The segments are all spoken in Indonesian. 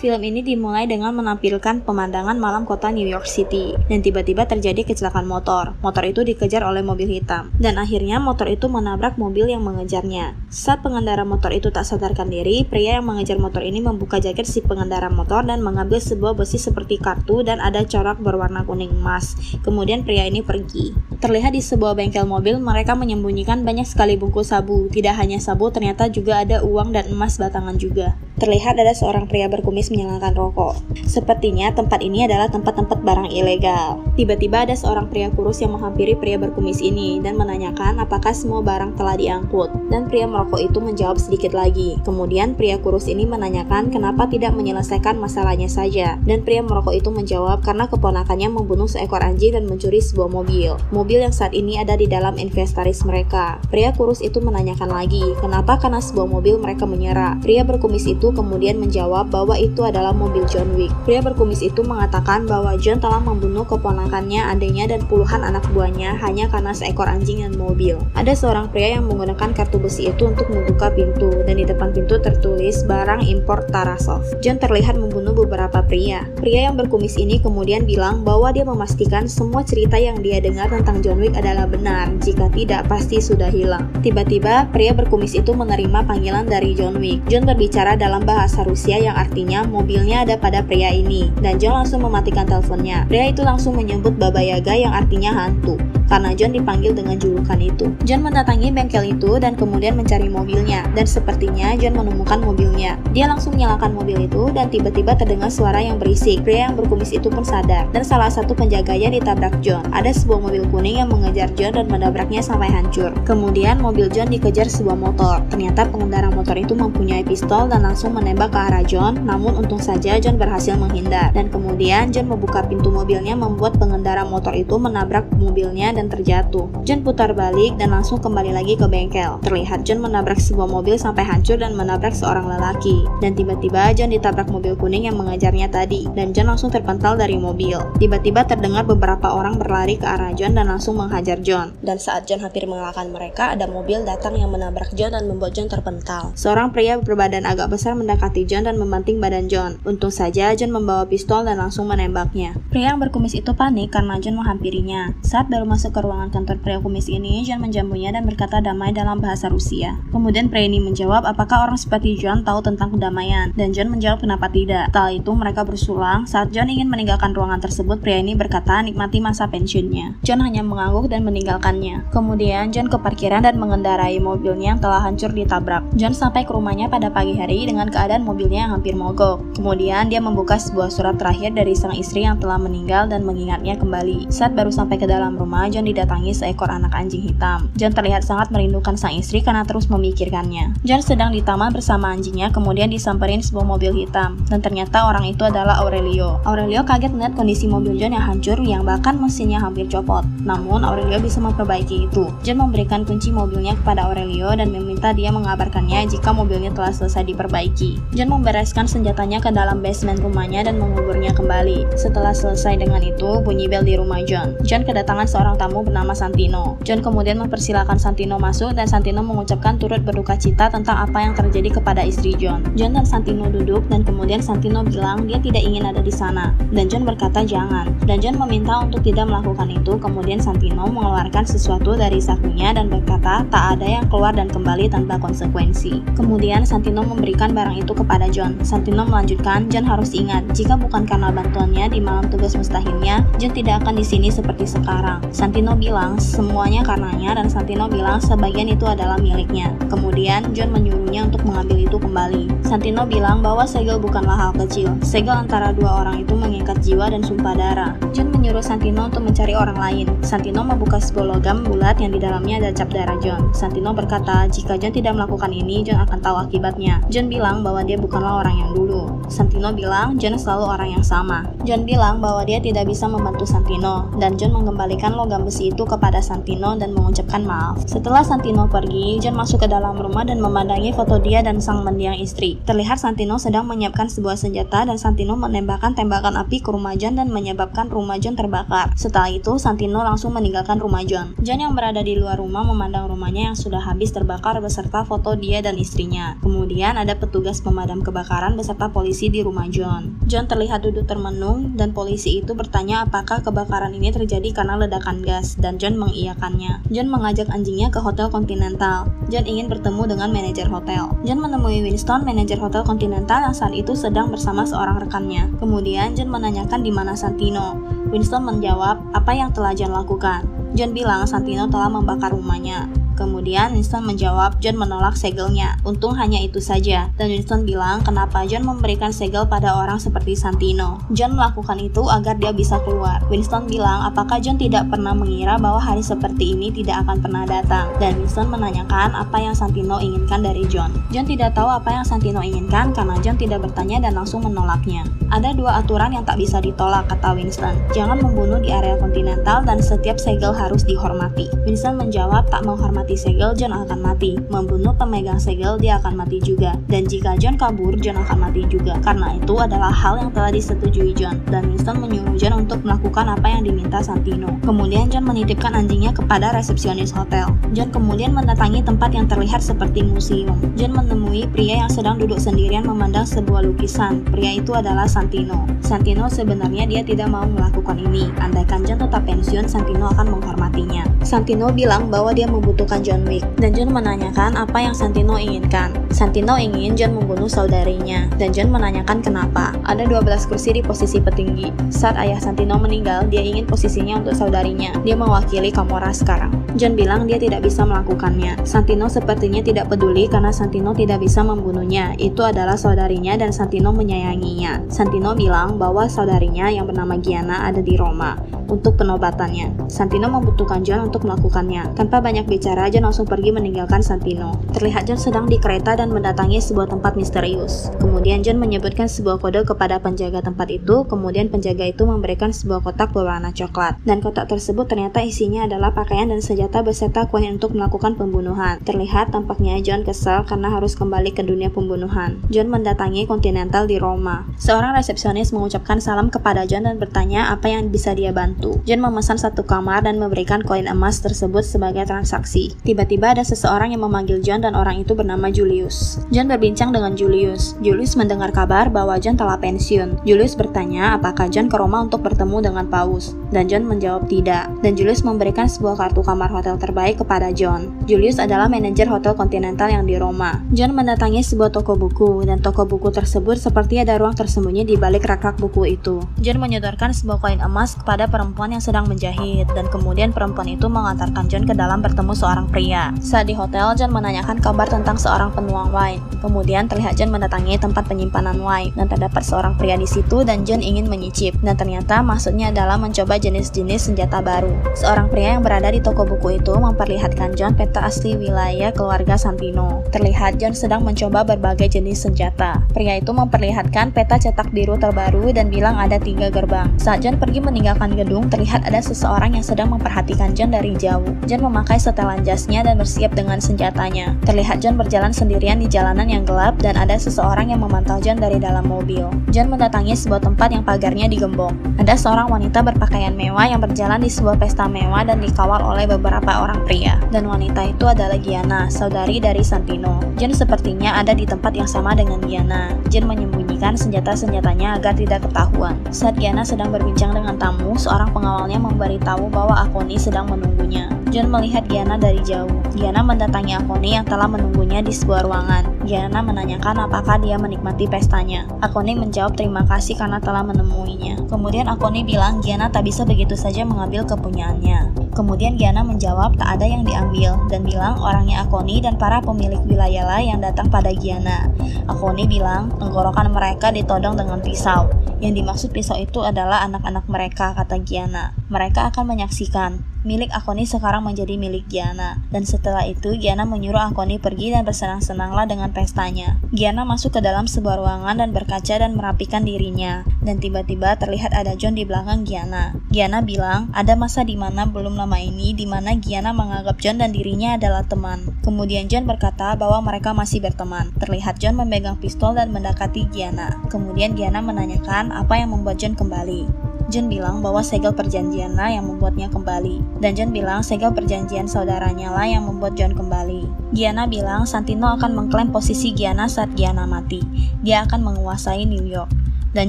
Film ini dimulai dengan menampilkan pemandangan malam kota New York City, dan tiba-tiba terjadi kecelakaan motor. Motor itu dikejar oleh mobil hitam, dan akhirnya motor itu menabrak mobil yang mengejarnya. Saat pengendara motor itu tak sadarkan diri, pria yang mengejar motor ini membuka jaket si pengendara motor dan mengambil sebuah besi seperti kartu dan ada corak berwarna kuning emas. Kemudian pria ini pergi. Terlihat di sebuah bengkel mobil, mereka menyembunyikan banyak sekali bungkus sabu. Tidak hanya sabu, ternyata juga ada uang dan emas batangan juga. Terlihat ada seorang pria berkumis menyalakan rokok. Sepertinya tempat ini adalah tempat-tempat barang ilegal. Tiba-tiba ada seorang pria kurus yang menghampiri pria berkumis ini dan menanyakan apakah semua barang telah diangkut. Dan pria merokok itu menjawab sedikit lagi. Kemudian pria kurus ini menanyakan kenapa tidak menyelesaikan masalahnya saja. Dan pria merokok itu menjawab karena keponakannya membunuh seekor anjing dan mencuri sebuah mobil. Mobil yang saat ini ada di dalam inventaris mereka. Pria kurus itu menanyakan lagi, kenapa karena sebuah mobil mereka menyerah. Pria berkumis itu kemudian menjawab bahwa itu adalah mobil John Wick. Pria berkumis itu mengatakan bahwa John telah membunuh keponakannya, adiknya, dan puluhan anak buahnya hanya karena seekor anjing dan mobil. Ada seorang pria yang menggunakan kartu besi itu untuk membuka pintu, dan di depan pintu tertulis barang impor Tarasov. John terlihat membunuh beberapa pria. Pria yang berkumis ini kemudian bilang bahwa dia memastikan semua cerita yang dia dengar tentang John Wick adalah benar, jika tidak pasti sudah hilang. Tiba-tiba pria berkumis itu menerima panggilan dari John Wick. John berbicara dalam bahasa Rusia yang artinya mobilnya ada pada pria ini, dan John langsung mematikan teleponnya. Pria itu langsung menyebut Baba Yaga yang artinya hantu, karena John dipanggil dengan julukan itu. John mendatangi bengkel itu dan kemudian mencari mobilnya, dan sepertinya John menemukan mobilnya. Dia langsung menyalakan mobil itu dan tiba-tiba terdengar suara yang berisik. Pria yang berkumis itu pun sadar, dan salah satu penjaganya ditabrak John. Ada sebuah mobil kuning yang mengejar John dan menabraknya sampai hancur. Kemudian mobil John dikejar sebuah motor. Ternyata pengendara motor itu mempunyai pistol dan langsung menembak ke arah John, namun untung saja John berhasil menghindar. Dan kemudian John membuka pintu mobilnya membuat pengendara motor itu menabrak mobilnya dan terjatuh. John putar balik dan langsung kembali lagi ke bengkel. Terlihat John menabrak sebuah mobil sampai hancur dan menabrak seorang lelaki. Dan tiba-tiba John ditabrak mobil kuning yang mengejarnya tadi, dan John langsung terpental dari mobil. Tiba-tiba terdengar beberapa orang berlari ke arah John dan langsung menghajar John. Dan saat John hampir mengalahkan mereka, ada mobil datang yang menabrak John dan membuat John terpental. Seorang pria berbadan agak besar mendekati John dan membanting badan John. Untung saja John membawa pistol dan langsung menembaknya. Pria yang berkumis itu panik karena John menghampirinya. Saat baru masuk ke ruangan kantor pria kumis ini, John menjamunya dan berkata damai dalam bahasa Rusia. Kemudian pria ini menjawab apakah orang seperti John tahu tentang kedamaian, dan John menjawab kenapa tidak. Setelah itu mereka bersulang. Saat John ingin meninggalkan ruangan tersebut, pria ini berkata nikmati masa pensiunnya. John hanya mengangguk dan meninggalkannya. Kemudian John ke parkiran dan mengendarai mobilnya yang telah hancur ditabrak. John sampai ke rumahnya pada pagi hari dengan keadaan mobilnya yang hampir mogok. Kemudian dia membuka sebuah surat terakhir dari sang istri yang telah meninggal dan mengingatnya kembali. Saat baru sampai ke dalam rumah, John didatangi seekor anak anjing hitam. John terlihat sangat merindukan sang istri karena terus memikirkannya. John sedang di taman bersama anjingnya, kemudian disamperin sebuah mobil hitam, dan ternyata orang itu adalah Aurelio. Aurelio kaget melihat kondisi mobil John yang hancur, yang bahkan mesinnya hampir copot. Namun Aurelio bisa memperbaiki itu. John memberikan kunci mobilnya kepada Aurelio dan meminta dia mengabarkannya jika mobilnya telah selesai diperbaiki. John membereskan senjatanya ke dalam basement rumahnya dan menguburnya kembali. Setelah selesai dengan itu, bunyi bel di rumah John. John kedatangan seorang tamu bernama Santino. John kemudian mempersilahkan Santino masuk dan Santino mengucapkan turut berduka cita tentang apa yang terjadi kepada istri John. John dan Santino duduk dan kemudian Santino bilang dia tidak ingin ada di sana, dan John berkata jangan. Dan John meminta untuk tidak melakukan itu. Kemudian Santino mengeluarkan sesuatu dari sakunya dan berkata tak ada yang keluar dan kembali tanpa konsekuensi. Kemudian Santino memberikan barang itu kepada John. Santino melanjutkan, John harus ingat, jika bukan karena bantuannya di malam tugas mustahilnya, John tidak akan di sini seperti sekarang. Santino bilang semuanya karenanya, dan Santino bilang sebagian itu adalah miliknya. Kemudian John menyuruhnya untuk mengambil itu kembali. Santino bilang bahwa segel bukanlah hal kecil. Segel antara dua orang itu mengikat jiwa dan sumpah darah. John menyuruh Santino untuk mencari orang lain. Santino membuka sebuah logam bulat yang di dalamnya ada cap darah John. Santino berkata jika John tidak melakukan ini, John akan tahu akibatnya. John bilang bahwa dia bukanlah orang yang dulu. Santino bilang John selalu orang yang sama. John bilang bahwa dia tidak bisa membantu Santino, dan John mengembalikan logam logam besi itu kepada Santino dan mengucapkan maaf. Setelah Santino pergi, John masuk ke dalam rumah dan memandangi foto dia dan sang mendiang istri. Terlihat Santino sedang menyiapkan sebuah senjata dan Santino menembakkan tembakan api ke rumah John dan menyebabkan rumah John terbakar. Setelah itu, Santino langsung meninggalkan rumah John. John yang berada di luar rumah memandang rumahnya yang sudah habis terbakar beserta foto dia dan istrinya. Kemudian ada petugas pemadam kebakaran beserta polisi di rumah John. John terlihat duduk termenung dan polisi itu bertanya apakah kebakaran ini terjadi karena ledakan gas dan John mengiyakannya. John mengajak anjingnya ke Hotel Continental. John ingin bertemu dengan manajer hotel. John menemui Winston, manajer Hotel Continental yang saat itu sedang bersama seorang rekannya. Kemudian John menanyakan di mana Santino. Winston menjawab apa yang telah John lakukan. John bilang Santino telah membakar rumahnya. Kemudian Winston menjawab John menolak segelnya. Untung hanya itu saja. Dan Winston bilang kenapa John memberikan segel pada orang seperti Santino. John melakukan itu agar dia bisa keluar. Winston bilang apakah John tidak pernah mengira bahwa hari seperti ini tidak akan pernah datang. Dan Winston menanyakan apa yang Santino inginkan dari John. John tidak tahu apa yang Santino inginkan karena John tidak bertanya dan langsung menolaknya. Ada dua aturan yang tak bisa ditolak, kata Winston. Jangan membunuh di area kontinental dan setiap segel harus dihormati. Winston menjawab tak menghormati segel, John akan mati. Membunuh pemegang segel, dia akan mati juga. Dan jika John kabur, John akan mati juga. Karena itu adalah hal yang telah disetujui John. Dan Winston menyuruh John untuk melakukan apa yang diminta Santino. Kemudian John menitipkan anjingnya kepada resepsionis hotel. John kemudian mendatangi tempat yang terlihat seperti museum. John menemui pria yang sedang duduk sendirian memandang sebuah lukisan. Pria itu adalah Santino. Santino sebenarnya dia tidak mau melakukan ini. Andaikan John tetap pensiun, Santino akan menghormatinya. Santino bilang bahwa dia membutuhkan John Wick, dan John menanyakan apa yang Santino inginkan. Santino ingin John membunuh saudarinya, dan John menanyakan kenapa. Ada 12 kursi di posisi petinggi. Saat ayah Santino meninggal, dia ingin posisinya untuk saudarinya. Dia mewakili Camorra sekarang. John bilang dia tidak bisa melakukannya. Santino sepertinya tidak peduli karena Santino tidak bisa membunuhnya. Itu adalah saudarinya dan Santino menyayanginya. Santino bilang bahwa saudarinya yang bernama Gianna ada di Roma untuk penobatannya. Santino membutuhkan John untuk melakukannya. Tanpa banyak bicara, John langsung pergi meninggalkan Santino. Terlihat John sedang di kereta dan mendatangi sebuah tempat misterius. Kemudian John menyebutkan sebuah kode kepada penjaga tempat itu, kemudian penjaga itu memberikan sebuah kotak berwarna coklat. Dan kotak tersebut ternyata isinya adalah pakaian dan senjata beserta koin untuk melakukan pembunuhan. Terlihat tampaknya John kesal karena harus kembali ke dunia pembunuhan. John mendatangi Continental di Roma. Seorang resepsionis mengucapkan salam kepada John dan bertanya apa yang bisa dia bantu. John memesan satu kamar dan memberikan koin emas tersebut sebagai transaksi. Tiba-tiba ada seseorang yang memanggil John dan orang itu bernama Julius. John berbincang dengan Julius. Julius mendengar kabar bahwa John telah pensiun. Julius bertanya apakah John ke Roma untuk bertemu dengan Paus. Dan John menjawab tidak. Dan Julius memberikan sebuah kartu kamar hotel terbaik kepada John. Julius adalah manajer Hotel Continental yang di Roma. John mendatangi sebuah toko buku dan toko buku tersebut seperti ada ruang tersembunyi di balik rak-rak buku itu. John menyodorkan sebuah koin emas kepada perempuan yang sedang menjahit dan kemudian perempuan itu mengantarkan John ke dalam bertemu seorang pria. Saat di hotel, John menanyakan kabar tentang seorang penuang wine. Kemudian terlihat John mendatangi tempat penyimpanan wine dan terdapat seorang pria di situ dan John ingin menyicip. Dan ternyata maksudnya adalah mencoba jenis-jenis senjata baru. Seorang pria yang berada di toko buku itu memperlihatkan John peta asli wilayah keluarga Santino. Terlihat John sedang mencoba berbagai jenis senjata. Pria itu memperlihatkan peta cetak biru terbaru dan bilang ada 3 gerbang. Saat John pergi meninggalkan gedung, terlihat ada seseorang yang sedang memperhatikan John dari jauh. John memakai setelan jasnya dan bersiap dengan senjatanya. Terlihat John berjalan sendirian di jalanan yang gelap dan ada seseorang yang memantau John dari dalam mobil. John mendatangi sebuah tempat yang pagarnya digembok. Ada seorang wanita berpakaian mewah yang berjalan di sebuah pesta mewah dan dikawal oleh beberapa orang pria. Dan wanita itu adalah Gianna, saudari dari Santino. John sepertinya ada di tempat yang sama dengan Gianna. John menyembunyikan senjata-senjatanya agar tidak ketahuan. Saat Gianna sedang berbincang dengan tamu, seorang pengawalnya memberitahu bahwa Akoni sedang menunggunya. John melihat Gianna dari jauh. Gianna mendatangi Akoni yang telah menunggunya di sebuah ruangan. Gianna menanyakan apakah dia menikmati pestanya. Akoni menjawab terima kasih karena telah menemuinya. Kemudian Akoni bilang Gianna tak bisa begitu saja mengambil kepunyaannya. Kemudian Gianna menjawab tak ada yang diambil dan bilang orangnya Akoni dan para pemilik wilayahlah yang datang pada Gianna. Akoni bilang tenggorokan mereka ditodong dengan pisau. Yang dimaksud pisau itu adalah anak-anak mereka, kata Gianna. Mereka akan menyaksikan. Milik Akoni sekarang menjadi milik Gianna. Dan setelah itu Gianna menyuruh Akoni pergi dan bersenang-senanglah dengan pestanya. Gianna masuk ke dalam sebuah ruangan dan berkaca dan merapikan dirinya. Dan tiba-tiba terlihat ada John di belakang Gianna. Gianna bilang ada masa di mana belum lama ini di mana Gianna menganggap John dan dirinya adalah teman. Kemudian John berkata bahwa mereka masih berteman. Terlihat John memegang pistol dan mendekati Gianna. Kemudian Gianna menanyakan apa yang membuat John kembali. John bilang bahwa segel perjanjianlah yang membuatnya kembali. Dan John bilang segel perjanjian saudaranya lah yang membuat John kembali. Gianna bilang Santino akan mengklaim posisi Gianna saat Gianna mati. Dia akan menguasai New York. Dan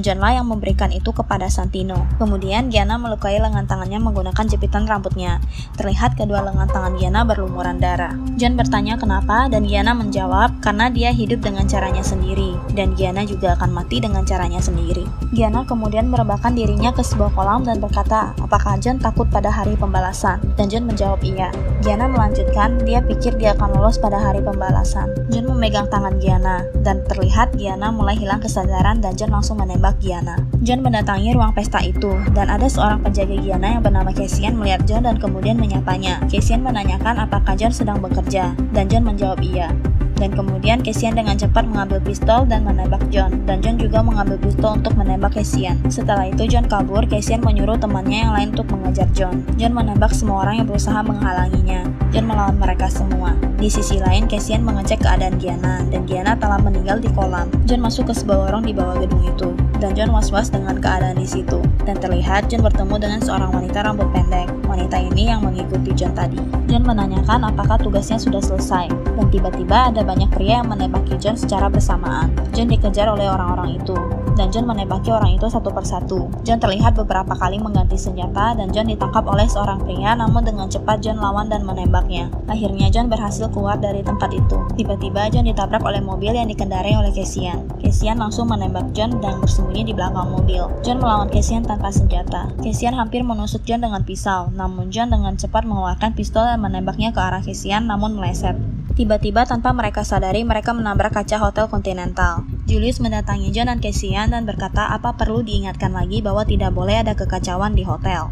John lah yang memberikan itu kepada Santino. Kemudian Gianna melukai lengan tangannya menggunakan jepitan rambutnya. Terlihat kedua lengan tangan Gianna berlumuran darah. John bertanya kenapa dan Gianna menjawab karena dia hidup dengan caranya sendiri dan Gianna juga akan mati dengan caranya sendiri. Gianna kemudian merebahkan dirinya ke sebuah kolam dan berkata, apakah John takut pada hari pembalasan? Dan John menjawab iya. Gianna melanjutkan, dia pikir dia akan lolos pada hari pembalasan. John memegang tangan Gianna dan terlihat Gianna mulai hilang kesadaran dan John langsung menembak Gianna. John mendatangi ruang pesta itu dan ada seorang penjaga Gianna yang bernama Cassian melihat John dan kemudian menyapanya. Cassian menanyakan apakah John sedang bekerja dan John menjawab iya. Dan kemudian Cassian dengan cepat mengambil pistol dan menembak John, dan John juga mengambil pistol untuk menembak Cassian. Setelah itu John kabur, Cassian menyuruh temannya yang lain untuk mengejar John. John menembak semua orang yang berusaha menghalanginya. John melawan mereka semua. Di sisi lain, Cassian mengecek keadaan Gianna, dan Gianna telah meninggal di kolam. John masuk ke sebuah lorong di bawah gedung itu, dan John was-was dengan keadaan di situ. Dan terlihat John bertemu dengan seorang wanita rambut pendek. Wanita ini yang mengikuti John tadi. John menanyakan apakah tugasnya sudah selesai, dan tiba-tiba ada banyak pria yang menembaki John secara bersamaan. John dikejar oleh orang-orang itu, dan John menembaki orang itu satu persatu. John terlihat beberapa kali mengganti senjata, dan John ditangkap oleh seorang pria, namun dengan cepat John lawan dan menembaknya. Akhirnya John berhasil keluar dari tempat itu. Tiba-tiba John ditabrak oleh mobil yang dikendarai oleh Cassian. Cassian langsung menembak John dan bersembunyi di belakang mobil. John melawan Cassian tanpa senjata. Cassian hampir menusuk John dengan pisau, namun John dengan cepat mengeluarkan pistol dan menembaknya ke arah Cassian namun meleset. Tiba-tiba tanpa mereka sadari mereka menabrak kaca Hotel Continental. Julius mendatangi John dan Cassian dan berkata apa perlu diingatkan lagi bahwa tidak boleh ada kekacauan di hotel.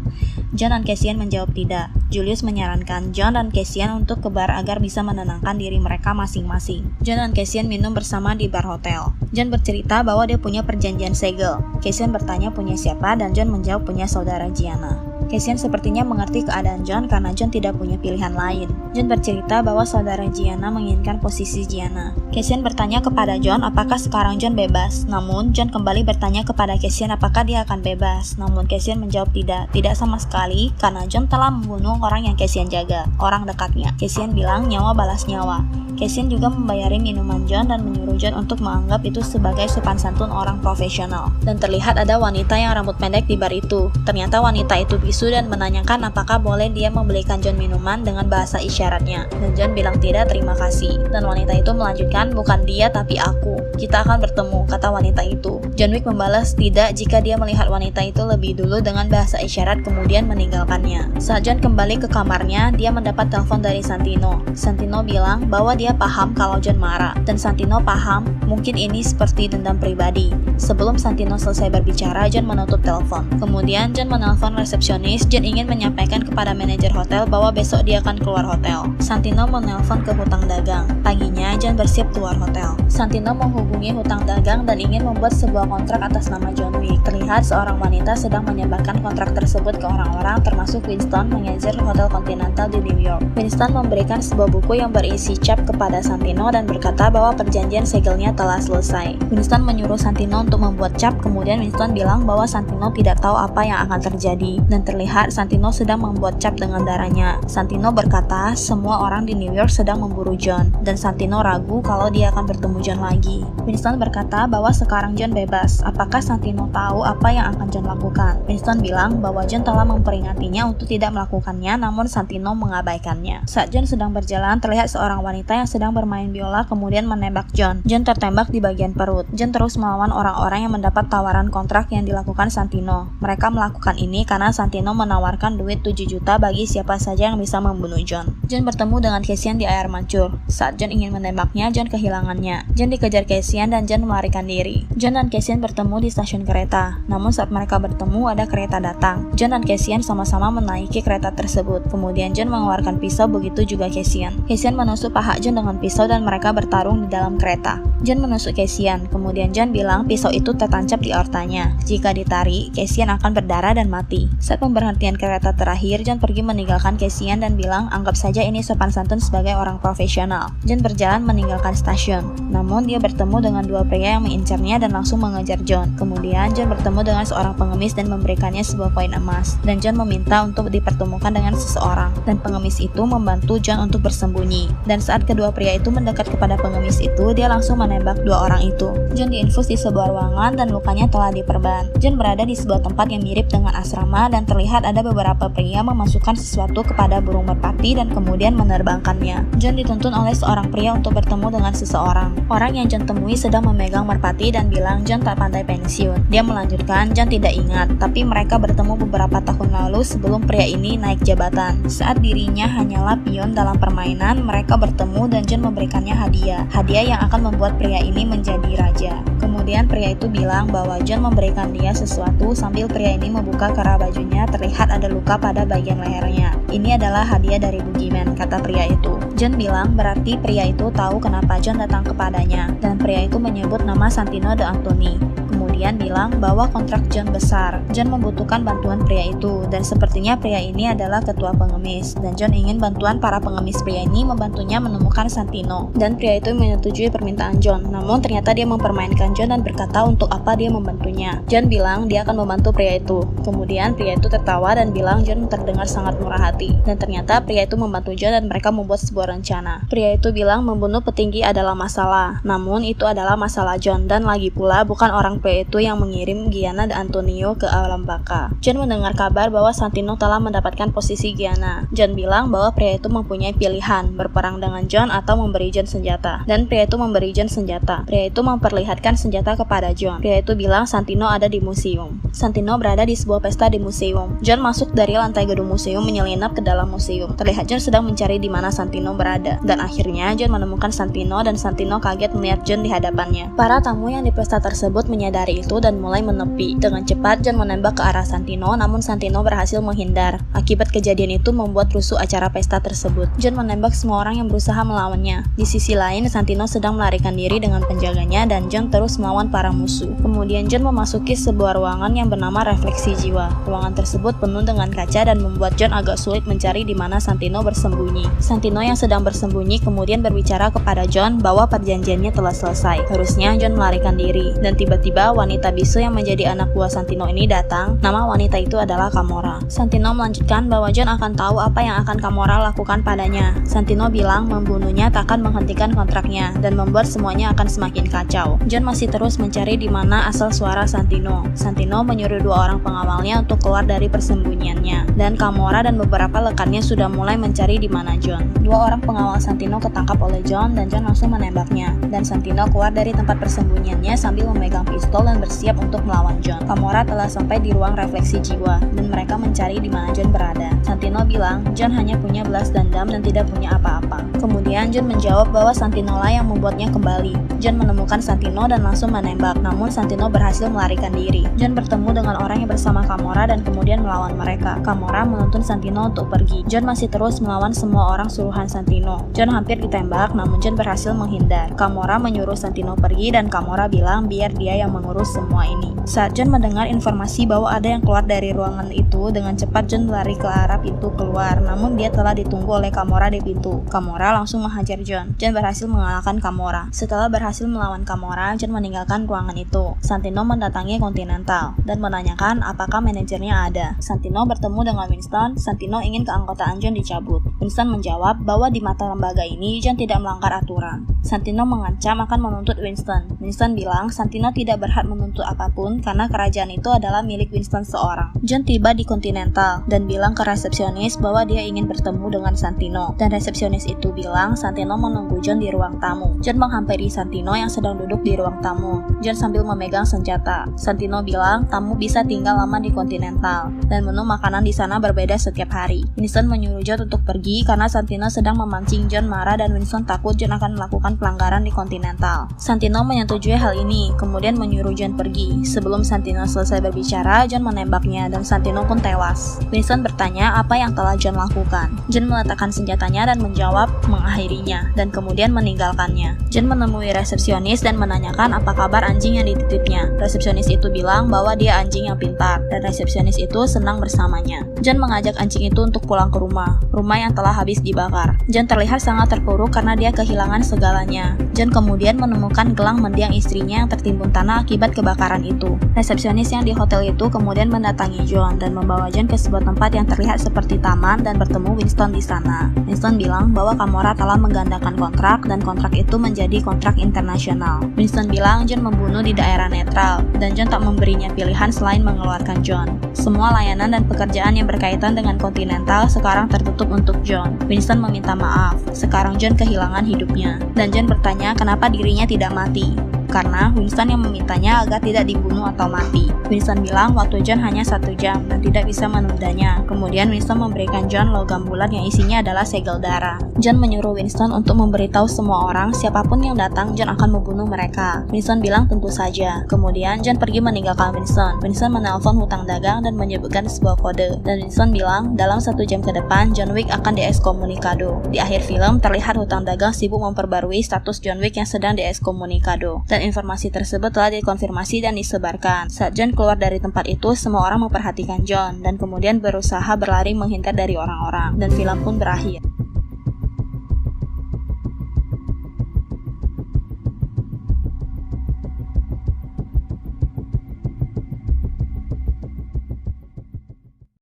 John dan Cassian menjawab tidak. Julius menyarankan John dan Cassian untuk ke bar agar bisa menenangkan diri mereka masing-masing. John dan Cassian minum bersama di bar hotel. John bercerita bahwa dia punya perjanjian segel. Cassian bertanya punya siapa dan John menjawab punya saudara Gianna. Cassian sepertinya mengerti keadaan John karena John tidak punya pilihan lain. John bercerita bahwa saudara Gianna menginginkan posisi Gianna. Cassian bertanya kepada John apakah sekarang John bebas. Namun John kembali bertanya kepada Cassian apakah dia akan bebas. Namun Cassian menjawab tidak sama sekali karena John telah membunuh orang yang Cassian jaga, orang dekatnya. Cassian bilang nyawa balas nyawa. Cassian juga membayari minuman John dan menyuruh John untuk menganggap itu sebagai sopan santun orang profesional. Dan terlihat ada wanita yang rambut pendek di bar itu. Ternyata wanita itu bisu dan menanyakan apakah boleh dia membelikan John minuman dengan bahasa isyaratnya. Dan John bilang tidak, terima kasih. Dan wanita itu melanjutkan, bukan dia tapi aku. Kita akan bertemu, kata wanita itu. John Wick membalas tidak jika dia melihat wanita itu lebih dulu dengan bahasa isyarat kemudian meninggalkannya. Saat John kembali ke kamarnya, dia mendapat telepon dari Santino. Santino bilang bahwa dia paham kalau John marah, dan Santino paham mungkin ini seperti dendam pribadi. Sebelum Santino selesai berbicara, John menutup telepon. Kemudian John menelpon resepsionis. John ingin menyampaikan kepada manajer hotel bahwa besok dia akan keluar hotel. Santino menelpon ke hutang dagang. Paginya John bersiap keluar hotel. Santino menghubungi hutang dagang dan ingin membuat sebuah kontrak atas nama John Wick. Terlihat seorang wanita sedang menyebarkan kontrak tersebut ke orang-orang termasuk Winston, manajer Hotel Continental di New York. Winston memberikan sebuah buku yang berisi cap kepada Santino dan berkata bahwa perjanjian segelnya telah selesai. Winston menyuruh Santino untuk membuat cap, kemudian Winston bilang bahwa Santino tidak tahu apa yang akan terjadi, dan terlihat Santino sedang membuat cap dengan darahnya. Santino berkata semua orang di New York sedang memburu John, dan Santino ragu kalau dia akan bertemu John lagi. Winston berkata bahwa sekarang John bebas. Apakah Santino tahu apa yang akan John lakukan? Winston bilang bahwa John telah memperingatinya untuk tidak melakukannya, namun Santino mengabaikannya. Saat John sedang berjalan, terlihat seorang wanita yang sedang bermain biola kemudian menembak John. John tertembak di bagian perut. John terus melawan orang-orang yang mendapat tawaran kontrak yang dilakukan Santino. Mereka melakukan ini karena Santino menawarkan duit 7 juta bagi siapa saja yang bisa membunuh John. John bertemu dengan Cassian di air mancur. Saat John ingin menembaknya, John kehilangannya. John dikejar Cassian dan John melarikan diri. John dan Cassian bertemu di stasiun kereta. Namun saat mereka bertemu, ada kereta datang. John dan Cassian sama-sama menaiki kereta tersebut. Kemudian John mengeluarkan pisau, begitu juga Cassian. Cassian menusuk paha John dengan pisau dan mereka bertarung di dalam kereta. John menusuk Cassian. Kemudian John bilang pisau itu tertancap di aortanya. Jika ditarik, Cassian akan berdarah dan mati. Saat pemberhentian kereta terakhir, John pergi meninggalkan Cassian dan bilang anggap saja ini sopan santun sebagai orang profesional. John berjalan meninggalkan stasiun. Namun dia bertemu dengan dua pria yang mengincarnya dan langsung mengejar John. Kemudian John bertemu dengan seorang pengemis dan memberikannya sebuah koin emas. Dan John meminta untuk dipertemukan dengan seseorang. Dan pengemis itu membantu John untuk bersembunyi. Dan saat kedua pria itu mendekat kepada pengemis itu, dia langsung menembak dua orang itu. John diinfus di sebuah ruangan dan lukanya telah diperban. John berada di sebuah tempat yang mirip dengan asrama dan terlihat ada beberapa pria memasukkan sesuatu kepada burung merpati dan kemudian menerbangkannya. John dituntun oleh seorang pria untuk bertemu dengan seseorang. Orang yang John temui sedang memegang merpati dan bilang John tak pandai pensiun. Dia melanjutkan, John tidak ingat, tapi mereka bertemu beberapa tahun lalu sebelum pria ini naik jabatan. Saat dirinya hanyalah pion dalam permainan, mereka bertemu dan John memberikannya hadiah. Hadiah yang akan membuat pria ini menjadi raja. Kemudian pria itu bilang bahwa John memberikan dia sesuatu sambil pria ini membuka kerah bajunya, terlihat ada luka pada bagian lehernya. Ini adalah hadiah dari Boogeyman, kata pria itu. John bilang berarti pria itu tahu kenapa John datang kepadanya, dan pria itu menyebut nama Santino de Antoni. Kemudian bilang bahwa kontrak John besar. John membutuhkan bantuan pria itu, dan sepertinya pria ini adalah ketua pengemis, dan John ingin bantuan para pengemis pria ini membantunya menemukan Santino. Dan pria itu menyetujui permintaan John, namun ternyata dia mempermainkan John dan berkata untuk apa dia membantunya. John bilang dia akan membantu pria itu. Kemudian pria itu tertawa dan bilang John terdengar sangat murah hati. Dan ternyata pria itu membantu John dan mereka membuat sebuah rencana. Pria itu bilang membunuh petinggi adalah masalah, namun itu adalah masalah John, dan lagi pula bukan orang pria itu yang mengirim Gianna de Antonio ke alam baka. John mendengar kabar bahwa Santino telah mendapatkan posisi Gianna. John bilang bahwa pria itu mempunyai pilihan, berperang dengan John atau memberi John senjata. Dan pria itu memberi John senjata. Pria itu memperlihatkan senjata kepada John. Pria itu bilang Santino ada di museum. Santino berada di sebuah pesta di museum. John masuk dari lantai gedung museum menyelinap ke dalam museum. Terlihat John sedang mencari di mana Santino berada. Dan akhirnya John menemukan Santino dan Santino kaget melihat John di hadapannya. Para tamu yang di pesta tersebut menyadari itu dan mulai menepi. Dengan cepat John menembak ke arah Santino, namun Santino berhasil menghindar. Akibat kejadian itu membuat rusuh acara pesta tersebut. John menembak semua orang yang berusaha melawannya. Di sisi lain, Santino sedang melarikan diri dengan penjaganya dan John terus melawan para musuh. Kemudian John memasuki sebuah ruangan yang bernama Refleksi Jiwa. Ruangan tersebut penuh dengan kaca dan membuat John agak sulit mencari di mana Santino bersembunyi. Santino yang sedang bersembunyi kemudian berbicara kepada John bahwa perjanjiannya telah selesai. Harusnya John melarikan diri. Dan tiba-tiba wanita bisu yang menjadi anak buah Santino ini datang. Nama wanita itu adalah Kamora. Santino melanjutkan bahwa John akan tahu apa yang akan Kamora lakukan padanya. Santino bilang membunuhnya tak akan menghentikan kontraknya dan membuat semuanya akan semakin kacau. John masih terus mencari di mana asal suara Santino. Santino menyuruh dua orang pengawalnya untuk keluar dari persembunyiannya. Dan Kamora dan beberapa rekannya sudah mulai mencari di mana John. Dua orang pengawal Santino ketangkap oleh John dan John langsung menembaknya. Dan Santino keluar dari tempat persembunyiannya sambil memegang pistol dan bersiap untuk melawan John. Kamora telah sampai di ruang refleksi jiwa dan mereka mencari di mana John berada. Santino bilang John hanya punya belas dendam dan tidak punya apa-apa. Kemudian John menjawab bahwa Santino lah yang membuatnya kembali. John menemukan Santino dan langsung menembak, namun Santino berhasil melarikan diri. John bertemu dengan orang yang bersama Kamora dan kemudian melawan mereka. Kamora menuntun Santino untuk pergi. John masih terus melawan semua orang suruhan Santino. John hampir ditembak, namun John berhasil menghindar. Kamora menyuruh Santino pergi dan Kamora bilang biar dia yang mengurus semua ini. Saat John mendengar informasi bahwa ada yang keluar dari ruangan itu, dengan cepat John lari ke arah pintu keluar, namun dia telah ditunggu oleh Kamora di pintu. Kamora langsung menghajar John. John berhasil mengalahkan Kamora. Setelah berhasil melawan Kamora, John meninggalkan ruangan itu. Santino mendatangi Continental dan menanyakan apakah manajernya ada. Santino bertemu dengan Winston. Santino ingin keanggotaan John dicabut. Winston menjawab bahwa di mata lembaga ini John tidak melanggar aturan. Santino mengancam akan menuntut Winston. Winston bilang Santino tidak berhak menuntut apapun karena kerajaan itu adalah milik Winston seorang. John tiba di Continental dan bilang ke resepsionis bahwa dia ingin bertemu dengan Santino. Dan resepsionis itu bilang Santino menunggu John di ruang tamu. John menghampiri Santino yang sedang duduk di ruang tamu tamu. John sambil memegang senjata. Santino bilang tamu bisa tinggal lama di Continental dan menu makanan di sana berbeda setiap hari. Winston menyuruh John untuk pergi karena Santino sedang memancing John marah dan Winston takut John akan melakukan pelanggaran di Continental. Santino menyetujui hal ini, kemudian menyuruh John pergi. Sebelum Santino selesai berbicara, John menembaknya dan Santino pun tewas. Winston bertanya apa yang telah John lakukan. John meletakkan senjatanya dan menjawab mengakhirinya dan kemudian meninggalkannya. John menemui resepsionis dan menanyakan apa kabar anjing yang dititipnya. Resepsionis itu bilang bahwa dia anjing yang pintar dan resepsionis itu senang bersamanya. John mengajak anjing itu untuk pulang ke rumah yang telah habis dibakar. John terlihat sangat terpuruk karena dia kehilangan segalanya. John kemudian menemukan gelang mendiang istrinya yang tertimbun tanah akibat kebakaran itu. Resepsionis yang di hotel itu kemudian mendatangi John dan membawa John ke sebuah tempat yang terlihat seperti taman dan bertemu Winston di sana. Winston bilang bahwa Camorra telah menggandakan kontrak dan kontrak itu menjadi kontrak internasional. Winston bilang John membunuh di daerah netral dan John tak memberinya pilihan selain mengeluarkan John. Semua layanan dan pekerjaan yang berkaitan dengan Continental sekarang tertutup untuk John. Winston meminta maaf. Sekarang John kehilangan hidupnya dan John bertanya kenapa dirinya tidak mati. Karena Winston yang memintanya agar tidak dibunuh atau mati. Winston bilang waktu John hanya 1 jam dan tidak bisa menundanya. Kemudian Winston memberikan John logam bulat yang isinya adalah segel darah. John menyuruh Winston untuk memberitahu semua orang siapapun yang datang John akan membunuh mereka. Winston bilang tentu saja. Kemudian John pergi meninggalkan Winston. Winston menelpon hutang dagang dan menyebutkan sebuah kode. Dan Winston bilang dalam 1 jam ke depan John Wick akan dieskomunikado. Di akhir film terlihat hutang dagang sibuk memperbarui status John Wick yang sedang dieskomunikado. Dan informasi tersebut telah dikonfirmasi dan disebarkan. Saat John keluar dari tempat itu, semua orang memperhatikan John dan kemudian berusaha berlari menghindar dari orang-orang dan film pun berakhir.